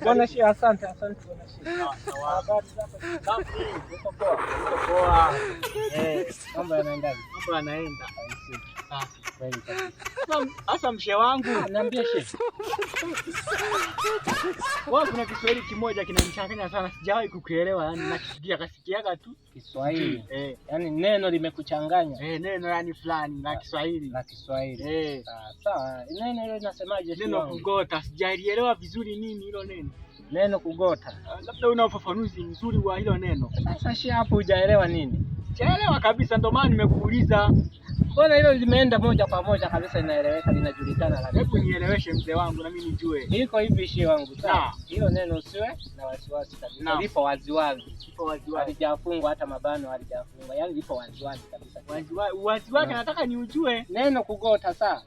Bwana Shehe, asante bwana Shehe. Habari zako? Safi. Uko poa? Poa. Mambo yanaendaje? Mambo yanaenda. Safi. Kweli kabisa. Sasa mshe wangu, niambie Shehe. Kuna Kiswahili kimoja kinanichanganya sana, sijawahi kukielewa, yani kasikiaga tu Kiswahili. Yaani neno limekuchanganya. Neno yani fulani la Kiswahili. La Kiswahili. Sawa. Neno hilo linasemaje? Neno kugota, sijalielewa vizuri nini hilo neno. Neno kugota. Labda una ufafanuzi mzuri wa hilo neno. Sasa Shehe, hapo hujaelewa nini? Sijaelewa kabisa, ndio maana nimekuuliza. Mbona hilo limeenda moja kwa moja kabisa, inaeleweka, linajulikana la. Hebu nieleweshe mzee wangu na mimi nijue. Iko hivi Shehe wangu, sawa? Hilo neno usiwe na wasiwasi kabisa. Lipo waziwazi. Lipo waziwazi. Halijafungwa hata mabano halijafungwa. Yaani lipo waziwazi kabisa. Waziwazi nataka niujue. Neno kugota sawa?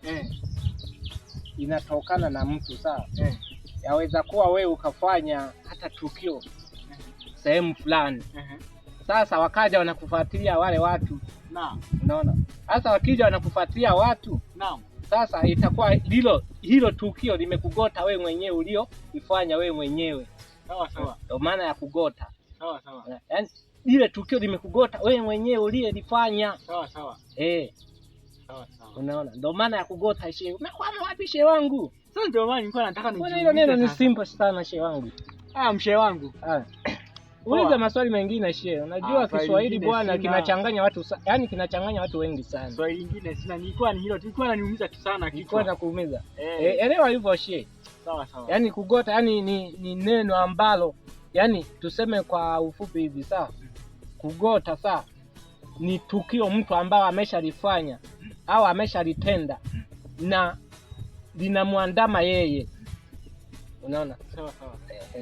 Inatokana na mtu sawa? Yaweza kuwa wewe ukafanya hata tukio sehemu fulani. Sasa wakaja wanakufuatilia wale watu. Naam. Unaona? Sasa wakija wanakufuatilia watu. Naam. Sasa itakuwa hilo tukio limekugota wewe mwenyewe ulioifanya wewe mwenyewe. Sawa sawa. Ndio maana ya kugota. Sawa sawa. Yaani ile tukio limekugota wewe mwenyewe uliyelifanya. Sawa sawa. Sawa sawa. Unaona? Ndio maana ya kugota Shehe. Umekwama wapi Shehe wangu? Sasa ndio maana nilikuwa nataka nijue. Hilo neno ni simple sana Shehe wangu. Mshe wangu. Uliza maswali mengine Shehe. Unajua Kiswahili bwana kinachanganya watu, yaani kinachanganya watu wengi sana. Swali lingine sina, nilikuwa ni hilo, tulikuwa naniumiza sana kichwa. Nilikuwa nakuumiza. Elewa hivyo Shehe. Sawa sawa. Yaani kugota yaani ni neno ambalo yaani tuseme kwa ufupi hivi sawa. Kugota sawa ni tukio mtu ambao ameshalifanya au ameshalitenda na linamwandama yeye. Unaona? Sawa sawa.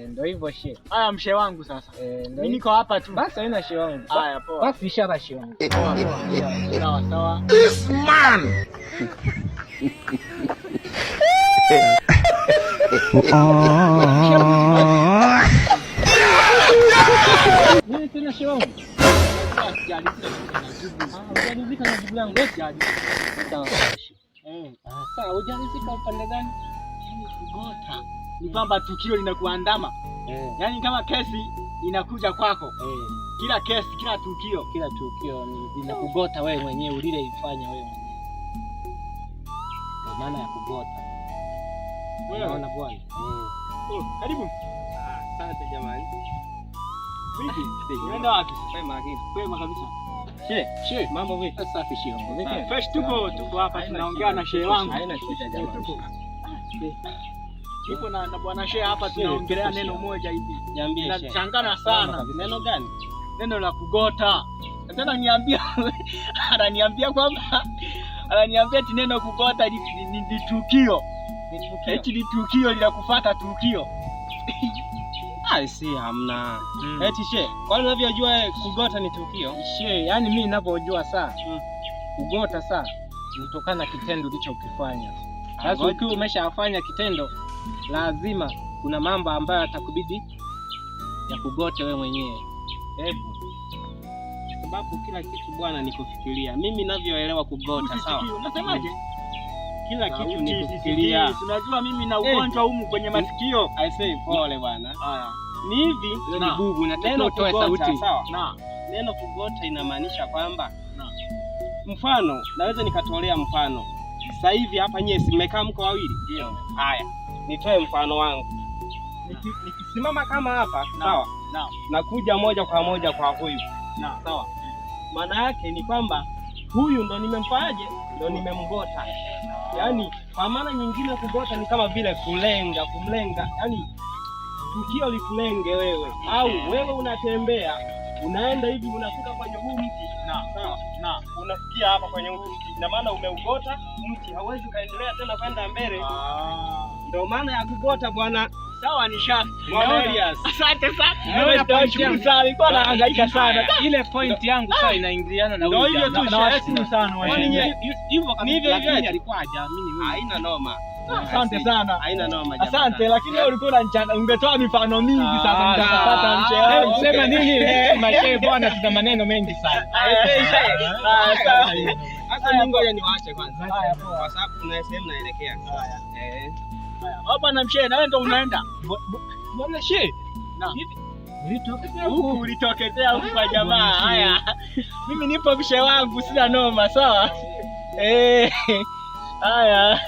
Ndio hivyo Shehe. Haya mshe wangu sasa. Mimi niko hapa tu. Basi haina Shehe wangu. Haya poa. Basi ishara Shehe wangu. Sawa sawa. This man. Nini tena Shehe wangu? Hujalizika na jibu langu. Sawa. Sawa, hujalizika upande gani? Kugota ni kwamba tukio linakuandama. Yaani kama kesi inakuja kwako. Kila kesi, kila tukio ni linakugota wewe mwenyewe ulileifanya wewe mwenyewe. Kwa maana ya kugota. Unaona bwana? Karibu. Asante jamani. Vipi? Unaenda wapi? Kwema kabisa. Shehe, mambo vipi? Safi Shehe. Vipi? Fresh tuko hapa tunaongea na Shehe wangu. Haina shida jamani. Nipo na bwana Shehe hapa tunaongelea neno moja hivi. Niambie Shehe. Nachangana sana. Neno gani? Neno la kugota. Nataka ananiambia eti neno kugota ni tukio. Eti ni tukio linakufuata tukio. Si hamna. Eti Shehe, kwani unavyojua kugota ni tukio? Shehe, yani mimi ninavyojua saa. Kugota saa kutokana na kitendo ulichokifanya. Sasa ukiwa umeshafanya kitendo, lazima kuna mambo ambayo atakubidi ya kugote wewe mwenyewe. Sababu kila kitu bwana ni kufikiria. Mimi ninavyoelewa kugota sawa. Unasemaje? Kila kitu ni kufikiria. Unajua mimi na ugonjwa humu kwenye masikio. I say pole bwana. Haya. Ni hivi, ni bubu nataka utoe sauti. Sawa. Neno kugota inamaanisha kwamba mfano, naweza nikatolea mfano. Sasa hivi hapa nyewe mmekaa mko wawili. Ndio. Haya. Nitoe mfano wangu. Nikisimama kama hapa, sawa? Nakuja moja kwa moja kwa huyu. Sawa. Maana yake ni kwamba huyu ndo nimempaje? Ndo nimemgota. Yaani kwa maana nyingine kugota ni kama vile kumlenga. Yaani tukio likulenge wewe. Au wewe unatembea, unaenda hivi unafika kwenye huu mti. Sawa. Unafikia hapa kwenye huu mti. Ina maana umeugota mti, hauwezi kaendelea tena kwenda mbele. Ndio maana ya kugota bwana. Sawa ni shafi. Asante sana. Wewe ndio sana. Nilikuwa nahangaika sana. Ile point yangu sasa inaingiliana na huyu. Ndio hiyo tu shahidi sana wewe. Hivyo kabisa alikuwa hajaamini. Haina noma. Asante sana. Haina noma jamani. Asante, lakini wewe ulikuwa ungetoa mifano mingi sasa nitapata mshe wangu. Sema nini? Mashe bwana tuna maneno mengi sana. Sasa ngoja niwaache kwanza. Kwa sababu kuna sehemu naelekea. Hapa na mshe na wewe ndo unaenda. Bwana she. Na. Ulitokezea huku kwa jamaa. Haya. Mimi nipo mshe wangu sina noma, sawa? Haya.